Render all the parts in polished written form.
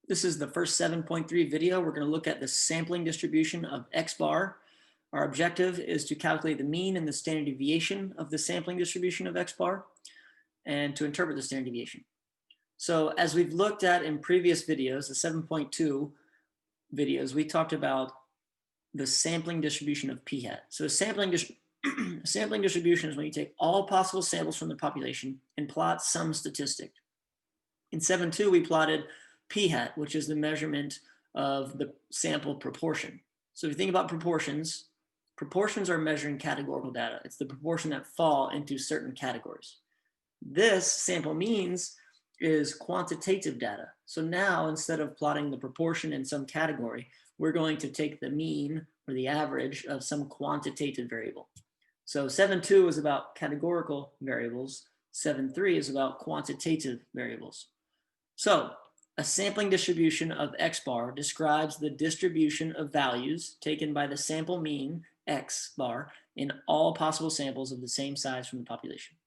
This is the first 7.3 video. We're going to look at the sampling distribution of X bar. Our objective is to calculate the mean and the standard deviation of the sampling distribution of X bar and to interpret the standard deviation. So as we've looked at in previous videos, the 7.2 videos, we talked about the sampling distribution of p hat. So sampling distribution is when you take all possible samples from the population and plot some statistic. In 7.2, we plotted p hat, which is the measurement of the sample proportion. So if you think about proportions, proportions are measuring categorical data. It's the proportion that fall into certain categories. This sample means is quantitative data. So now instead of plotting the proportion in some category, we're going to take the mean or the average of some quantitative variable. So 7.2 is about categorical variables. 7.3 is about quantitative variables. So a sampling distribution of X bar describes the distribution of values taken by the sample mean X bar in all possible samples of the same size from the population.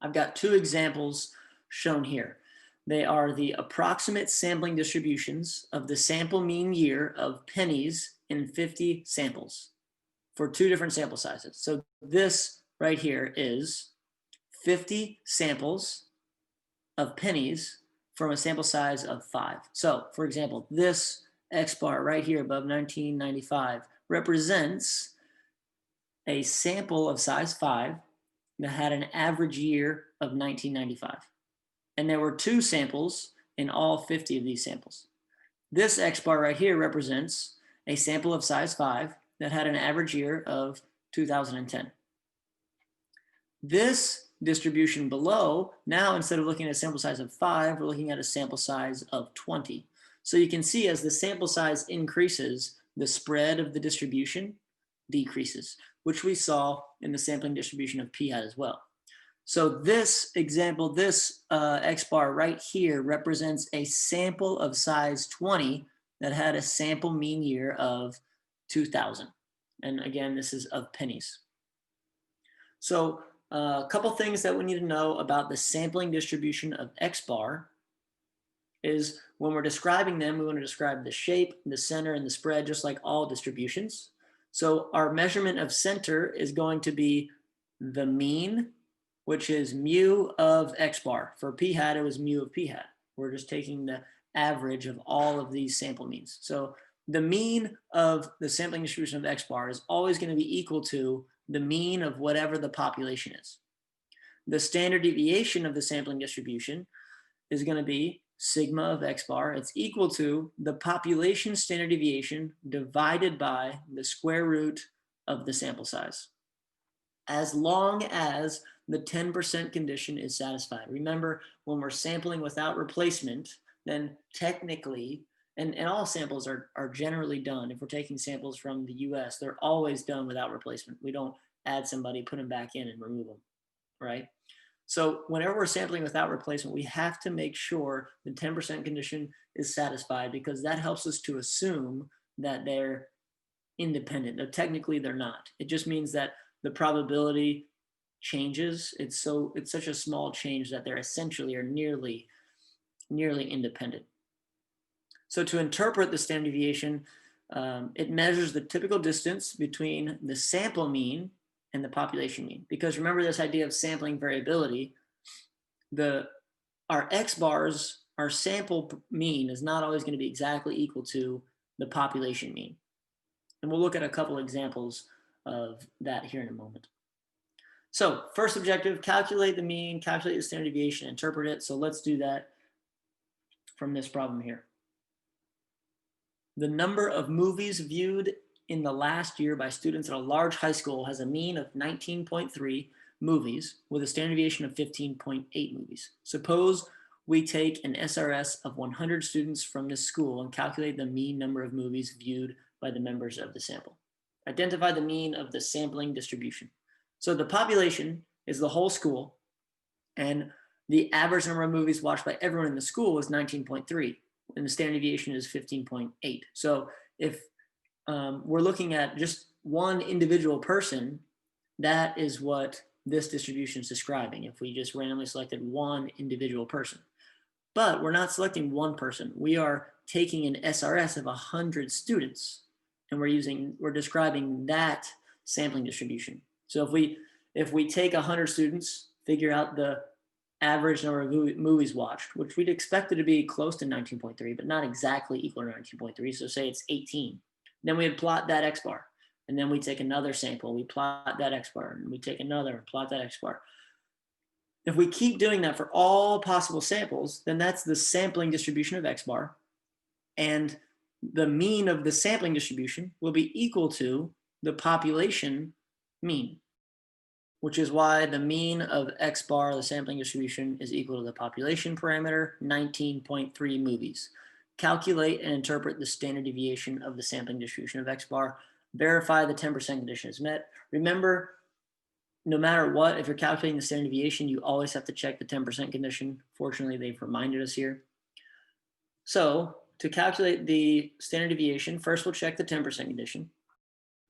I've got two examples shown here. They are the approximate sampling distributions of the sample mean year of pennies in 50 samples for two different sample sizes. So this right here is 50 samples of pennies from a sample size of 5. So for example, this X bar right here above 1995 represents a sample of size 5 that had an average year of 1995. And there were two samples in all 50 of these samples. This X bar right here represents a sample of size 5 that had an average year of 2010. This distribution below, now instead of looking at a sample size of 5, we're looking at a sample size of 20. So you can see as the sample size increases, the spread of the distribution decreases, which we saw in the sampling distribution of p hat as well. So this example, this X bar right here represents a sample of size 20 that had a sample mean year of 2000. And again, this is of pennies. So a couple things that we need to know about the sampling distribution of X bar is when we're describing them, we want to describe the shape, the center, and the spread, just like all distributions. So our measurement of center is going to be the mean, which is mu of X bar. For p hat, it was mu of p hat. We're just taking the average of all of these sample means. So the mean of the sampling distribution of X bar is always going to be equal to the mean of whatever the population is. The standard deviation of the sampling distribution is going to be sigma of X bar. It's equal to the population standard deviation divided by the square root of the sample size, as long as the 10% condition is satisfied. Remember, when we're sampling without replacement, then technically, and all samples are generally done. If we're taking samples from the US, they're always done without replacement. We don't add somebody, put them back in and remove them, right? So whenever we're sampling without replacement, we have to make sure the 10% condition is satisfied, because that helps us to assume that they're independent. Though technically they're not. It just means that the probability changes. It's such a small change that they're essentially or nearly independent. So to interpret the standard deviation, it measures the typical distance between the sample mean and the population mean. Because remember this idea of sampling variability, our X bars, our sample mean is not always going to be exactly equal to the population mean. And we'll look at a couple examples of that here in a moment. So first objective, calculate the mean, calculate the standard deviation, interpret it. So let's do that from this problem here. The number of movies viewed in the last year by students at a large high school has a mean of 19.3 movies with a standard deviation of 15.8 movies. Suppose we take an SRS of 100 students from this school and calculate the mean number of movies viewed by the members of the sample. Identify the mean of the sampling distribution. So the population is the whole school, and the average number of movies watched by everyone in the school is 19.3, and the standard deviation is 15.8. So if we're looking at just one individual person, that is what this distribution is describing, if we just randomly selected one individual person. But we're not selecting one person. We are taking an SRS of 100 students, and we're describing that sampling distribution. So if we take 100 students, figure out the average number of movies watched, which we'd expect it to be close to 19.3, but not exactly equal to 19.3. So say it's 18. Then we'd plot that X bar. And then we take another sample, we plot that X bar, and we take another, plot that X bar. If we keep doing that for all possible samples, then that's the sampling distribution of X bar. And the mean of the sampling distribution will be equal to the population mean, which is why the mean of X bar, the sampling distribution, is equal to the population parameter, 19.3 movies. Calculate and interpret the standard deviation of the sampling distribution of X bar. Verify the 10% condition is met. Remember, no matter what, if you're calculating the standard deviation, you always have to check the 10% condition. Fortunately, they've reminded us here. So to calculate the standard deviation, first we'll check the 10% condition.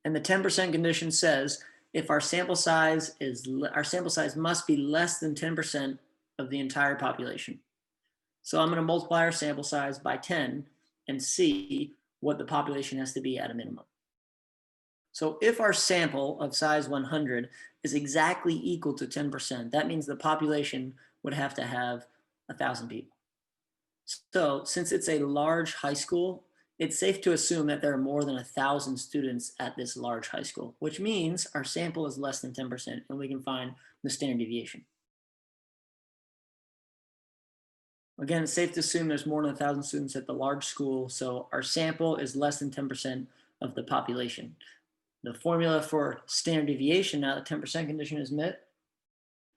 And the 10% condition says if our sample size must be less than 10% of the entire population. So I'm going to multiply our sample size by 10 and see what the population has to be at a minimum. So if our sample of size 100 is exactly equal to 10%, that means the population would have to have 1,000 people. So since it's a large high school, it's safe to assume that there are more than 1,000 students at this large high school, which means our sample is less than 10% and we can find the standard deviation. Again, it's safe to assume there's more than 1,000 students at the large school, so our sample is less than 10% of the population. The formula for standard deviation, now the 10% condition is met,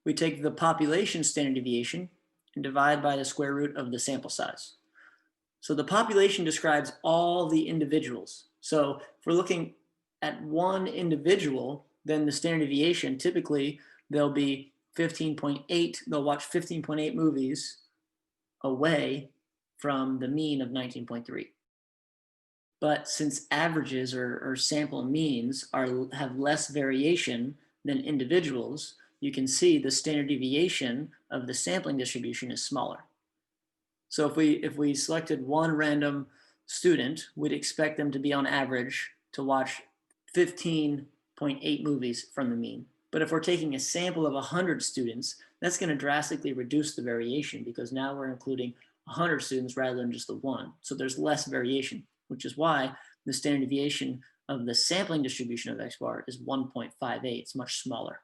we take the population standard deviation and divide by the square root of the sample size. So the population describes all the individuals. So if we're looking at one individual, then the standard deviation, typically they'll be 15.8, they'll watch 15.8 movies away from the mean of 19.3. But since averages or sample means have less variation than individuals, you can see the standard deviation of the sampling distribution is smaller. So if we selected one random student, we'd expect them to be on average to watch 15.8 movies from the mean. But if we're taking a sample of 100 students, that's going to drastically reduce the variation because now we're including 100 students rather than just the one. So there's less variation, which is why the standard deviation of the sampling distribution of X bar is 1.58. It's much smaller.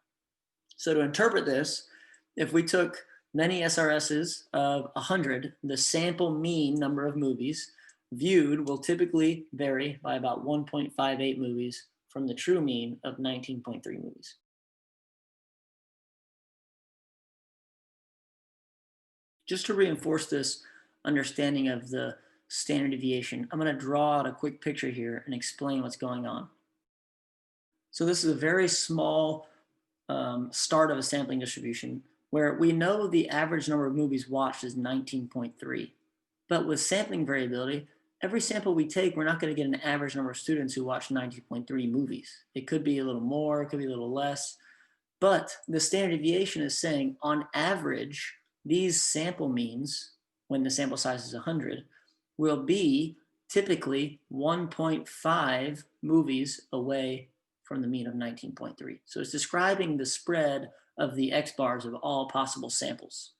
So to interpret this, if we took many SRSs of 100, the sample mean number of movies viewed will typically vary by about 1.58 movies from the true mean of 19.3 movies. Just to reinforce this understanding of the standard deviation, I'm going to draw out a quick picture here and explain what's going on. So this is a very small start of a sampling distribution where we know the average number of movies watched is 19.3. But with sampling variability, every sample we take, we're not going to get an average number of students who watch 19.3 movies. It could be a little more, it could be a little less. But the standard deviation is saying on average, these sample means, when the sample size is 100, will be typically 1.5 movies away from the mean of 19.3. So it's describing the spread of the X bars of all possible samples.